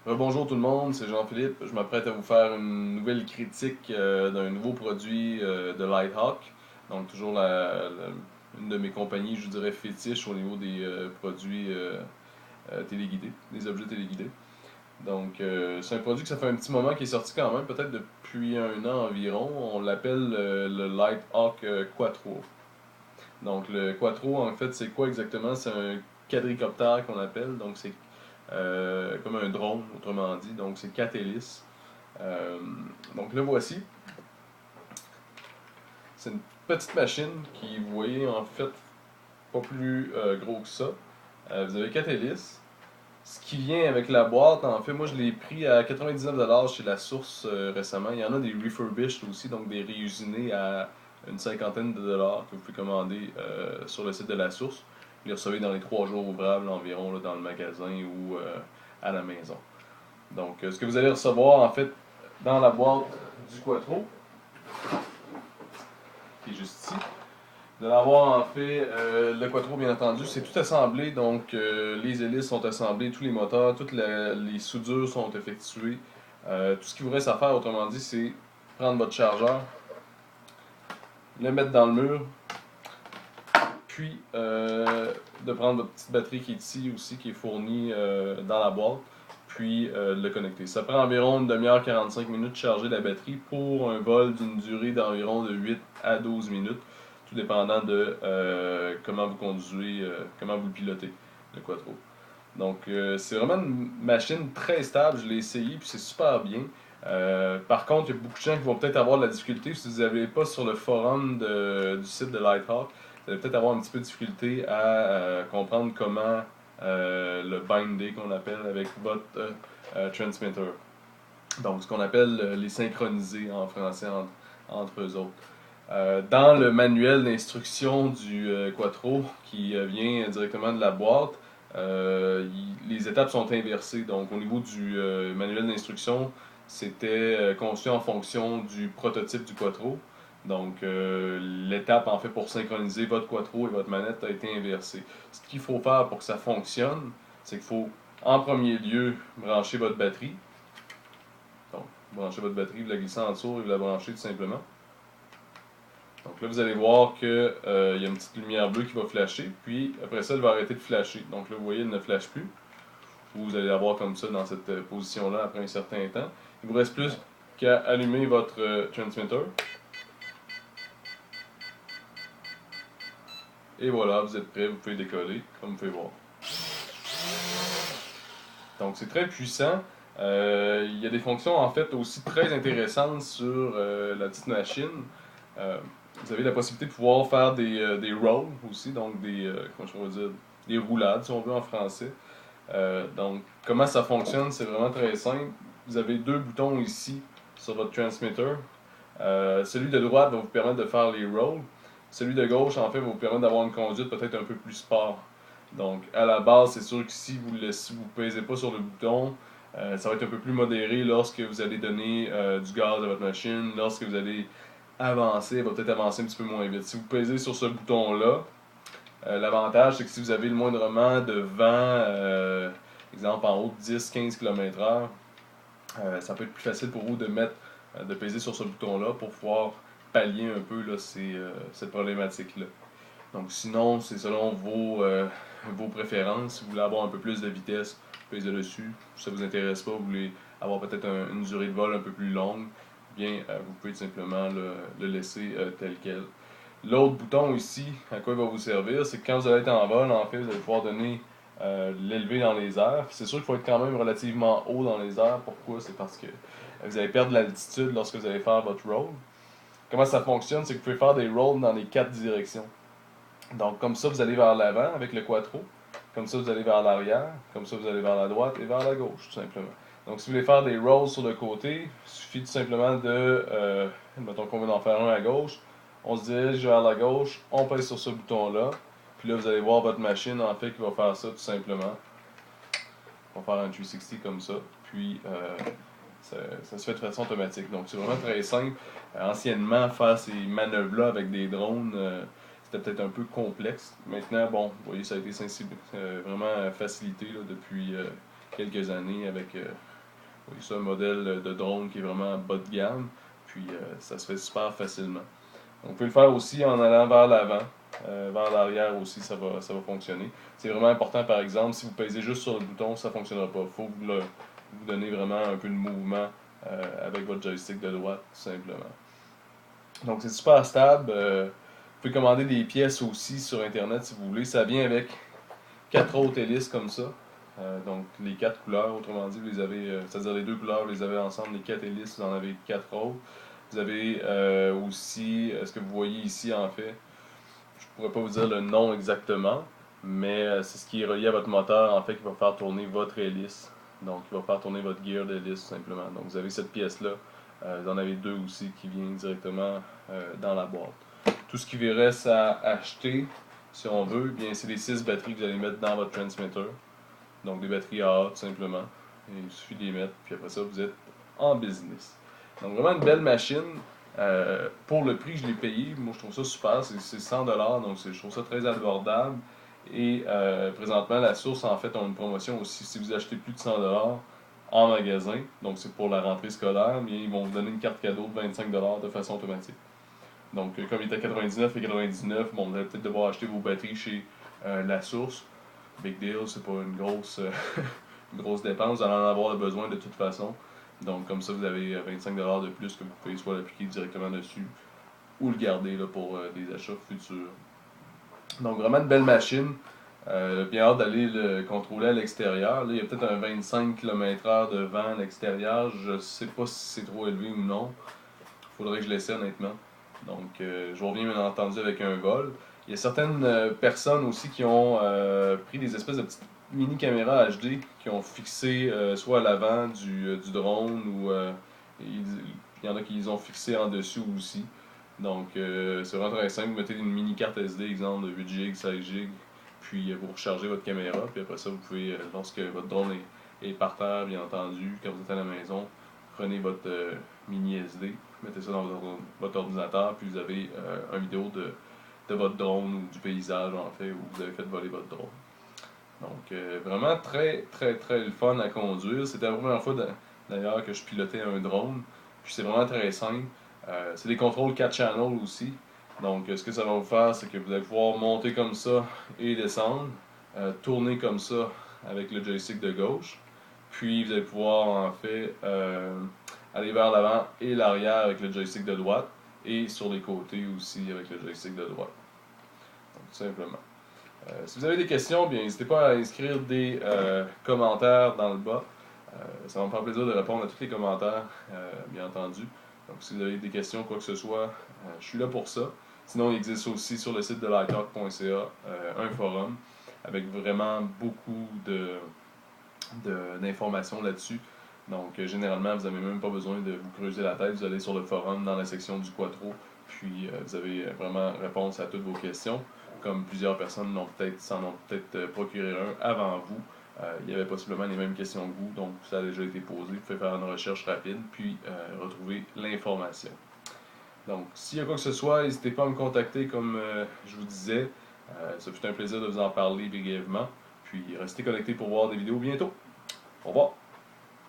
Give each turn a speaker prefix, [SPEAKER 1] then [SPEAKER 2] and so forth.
[SPEAKER 1] Bonjour tout le monde, c'est Jean-Philippe. Je m'apprête à vous faire une nouvelle critique d'un nouveau produit de Lighthawk. Donc toujours une de mes compagnies, je dirais, fétiche au niveau des produits téléguidés, des objets téléguidés. Donc c'est un produit que ça fait un petit moment qui est sorti quand même, peut-être depuis un an environ. On l'appelle le Lighthawk Quattro. Donc le Quattro, en fait, c'est quoi exactement? C'est un quadricoptère qu'on appelle. Donc c'est comme un drone, autrement dit. Donc c'est 4 hélices. Euh, donc le voici. C'est une petite machine qui, vous voyez, en fait, pas plus gros que ça. Vous avez 4 hélices. Ce qui vient avec la boîte, en fait, moi je l'ai pris à 99$ chez La Source récemment. Il y en a des refurbished aussi, donc des réusinés à une cinquantaine de dollars que vous pouvez commander sur le site de La Source. Vous les recevez dans les 3 jours ouvrables environ là, dans le magasin ou à la maison. Donc, ce que vous allez recevoir en fait dans la boîte du Quattro, qui est juste ici, vous allez avoir en fait le Quattro, bien entendu, c'est tout assemblé. Donc, les hélices sont assemblées, tous les moteurs, toutes les soudures sont effectuées. Tout ce qu'il vous reste à faire, autrement dit, c'est prendre votre chargeur, le mettre dans le mur, puis de prendre votre petite batterie qui est ici aussi, qui est fournie dans la boîte, puis le connecter. Ça prend environ une demi-heure, 45 minutes de charger la batterie pour un vol d'une durée d'environ de 8 à 12 minutes, tout dépendant de comment vous conduisez, comment vous pilotez le Quattro. Donc c'est vraiment une machine très stable, je l'ai essayé, puis c'est super bien. Par contre, il y a beaucoup de gens qui vont peut-être avoir de la difficulté si vous n'avez pas sur le forum du site de Lighthawk. Vous allez peut-être avoir un petit peu de difficulté à comprendre comment le binder qu'on appelle avec votre transmitter. Donc, ce qu'on appelle les synchroniser en français entre eux autres. Dans le manuel d'instruction du Quattro qui vient directement de la boîte, les étapes sont inversées. Donc, au niveau du manuel d'instruction, c'était conçu en fonction du prototype du Quattro. Donc, l'étape en fait pour synchroniser votre Quattro et votre manette a été inversée. Ce qu'il faut faire pour que ça fonctionne, c'est qu'il faut en premier lieu brancher votre batterie. Donc, branchez votre batterie, vous la glissez en dessous et vous la branchez tout simplement. Donc là, vous allez voir qu'il y a une petite lumière bleue qui va flasher, puis après ça, elle va arrêter de flasher. Donc là, vous voyez, elle ne flash plus. Vous allez l'avoir comme ça dans cette position-là après un certain temps. Il vous reste plus qu'à allumer votre transmitter. Et voilà, vous êtes prêt, vous pouvez décoller, comme vous pouvez voir. Donc c'est très puissant. Il y a des fonctions en fait aussi très intéressantes sur la petite machine. Vous avez la possibilité de pouvoir faire des rolls aussi, donc comment je pourrais dire, des roulades si on veut en français. Donc comment ça fonctionne, c'est vraiment très simple. Vous avez deux boutons ici sur votre transmitter. Celui de droite va vous permettre de faire les rolls. Celui de gauche, en fait, va vous permettre d'avoir une conduite peut-être un peu plus sport. Donc, à la base, c'est sûr que si vous ne pèsez pas sur le bouton, ça va être un peu plus modéré lorsque vous allez donner du gaz à votre machine, lorsque vous allez avancer, elle va peut-être avancer un petit peu moins vite. Si vous pèsez sur ce bouton-là, l'avantage, c'est que si vous avez le moindrement de vent, exemple en haut de 10-15 km/h, ça peut être plus facile pour vous de peser sur ce bouton-là pour pouvoir pallier un peu là, cette problématique-là. Donc sinon, c'est selon vos préférences. Si vous voulez avoir un peu plus de vitesse, pesez dessus. Si ça ne vous intéresse pas, vous voulez avoir peut-être une durée de vol un peu plus longue, bien vous pouvez tout simplement le laisser tel quel. L'autre bouton ici, à quoi il va vous servir, c'est que quand vous allez être en vol, en fait, vous allez pouvoir donner l'élever dans les airs. C'est sûr qu'il faut être quand même relativement haut dans les airs. Pourquoi? C'est parce que vous allez perdre l'altitude lorsque vous allez faire votre roll. Comment ça fonctionne? C'est que vous pouvez faire des rolls dans les quatre directions. Donc, comme ça, vous allez vers l'avant avec le quattro. Comme ça, vous allez vers l'arrière. Comme ça, vous allez vers la droite et vers la gauche, tout simplement. Donc, si vous voulez faire des rolls sur le côté, il suffit tout simplement mettons qu'on veut en faire un à gauche. On se dirige vers la gauche, on pèse sur ce bouton-là. Puis là, vous allez voir votre machine, en fait, qui va faire ça tout simplement. On va faire un 360 comme ça. Puis, ça se fait de façon automatique. Donc, c'est vraiment très simple. Anciennement, faire ces manœuvres-là avec des drones, c'était peut-être un peu complexe. Maintenant, bon, vous voyez, ça a été vraiment facilité là, depuis quelques années avec Oui, c'est un modèle de drone qui est vraiment bas de gamme, puis ça se fait super facilement. Donc, vous pouvez le faire aussi en allant vers l'avant, vers l'arrière aussi, ça va fonctionner. C'est vraiment important, par exemple, si vous pèsez juste sur le bouton, ça ne fonctionnera pas. Il faut vous donner vraiment un peu de mouvement avec votre joystick de droite, tout simplement. Donc, c'est super stable. Vous pouvez commander des pièces aussi sur Internet si vous voulez. Ça vient avec 4 autres hélices comme ça. Donc, les 4 couleurs, autrement dit, vous les avez, c'est-à-dire les 2 couleurs, vous les avez ensemble, les 4 hélices, vous en avez 4 autres. Vous avez aussi, ce que vous voyez ici en fait, je pourrais pas vous dire le nom exactement, mais c'est ce qui est relié à votre moteur en fait qui va faire tourner votre hélice. Donc, il va faire tourner votre gear d'hélice tout simplement. Donc, vous avez cette pièce-là. Vous en avez 2 aussi qui viennent directement dans la boîte. Tout ce qui vous reste à acheter, si on veut, bien c'est les 6 batteries que vous allez mettre dans votre transmitter. Donc, des batteries AA tout simplement. Et il suffit de les mettre, puis après ça, vous êtes en business. Donc, vraiment une belle machine. Pour le prix que je l'ai payé, moi je trouve ça super, c'est 100$, donc je trouve ça très abordable. Et présentement, la source en fait a une promotion aussi. Si vous achetez plus de 100$ en magasin, donc c'est pour la rentrée scolaire, bien, ils vont vous donner une carte cadeau de 25$ de façon automatique. Donc, comme il est à 99 et 99, bon, vous allez peut-être devoir acheter vos batteries chez la source. Big deal, c'est pas une grosse, une grosse dépense, vous allez en avoir besoin de toute façon. Donc, comme ça, vous avez 25$ de plus que vous pouvez soit l'appliquer directement dessus ou le garder là, pour des achats futurs. Donc, vraiment une belle machine. Bien hâte d'aller le contrôler à l'extérieur. Là, il y a peut-être un 25 km/h de vent à l'extérieur. Je sais pas si c'est trop élevé ou non. Il faudrait que je l'essaie honnêtement. Donc, je reviens bien entendu avec un vol. Il y a certaines personnes aussi qui ont pris des espèces de petites mini caméras HD qui ont fixé soit à l'avant du drone ou il y en a qui les ont fixés en dessous aussi. Donc, c'est vraiment très simple. Vous mettez une mini carte SD, exemple de 8 GB, 16 GB, puis vous rechargez votre caméra. Puis après ça, vous pouvez, lorsque votre drone est par terre, bien entendu, quand vous êtes à la maison, prenez votre mini SD, mettez ça dans votre ordinateur, puis vous avez une vidéo de votre drone ou du paysage en fait où vous avez fait voler votre drone. Donc vraiment très très très le fun à conduire. C'était la première fois d'ailleurs que je pilotais un drone. Puis c'est vraiment très simple. C'est des contrôles 4 channels aussi. Donc ce que ça va vous faire, c'est que vous allez pouvoir monter comme ça et descendre, tourner comme ça avec le joystick de gauche. Puis vous allez pouvoir en fait aller vers l'avant et l'arrière avec le joystick de droite et sur les côtés aussi avec le joystick de droite. Donc, tout simplement. Si vous avez des questions, bien n'hésitez pas à inscrire des commentaires dans le bas. Ça va me faire plaisir de répondre à tous les commentaires, bien entendu. Donc si vous avez des questions, quoi que ce soit, je suis là pour ça. Sinon, il existe aussi sur le site de lightalk.ca un forum avec vraiment beaucoup d'informations là-dessus. Donc, généralement, vous n'avez même pas besoin de vous creuser la tête. Vous allez sur le forum dans la section du Quattro, puis vous avez vraiment réponse à toutes vos questions. Comme plusieurs personnes s'en ont peut-être procuré un avant vous. Il y avait possiblement les mêmes questions que vous, donc ça a déjà été posé. Vous pouvez faire une recherche rapide, puis retrouver l'information. Donc, s'il y a quoi que ce soit, n'hésitez pas à me contacter comme je vous disais. Ça fut un plaisir de vous en parler brièvement. Puis, restez connectés pour voir des vidéos bientôt. Au revoir!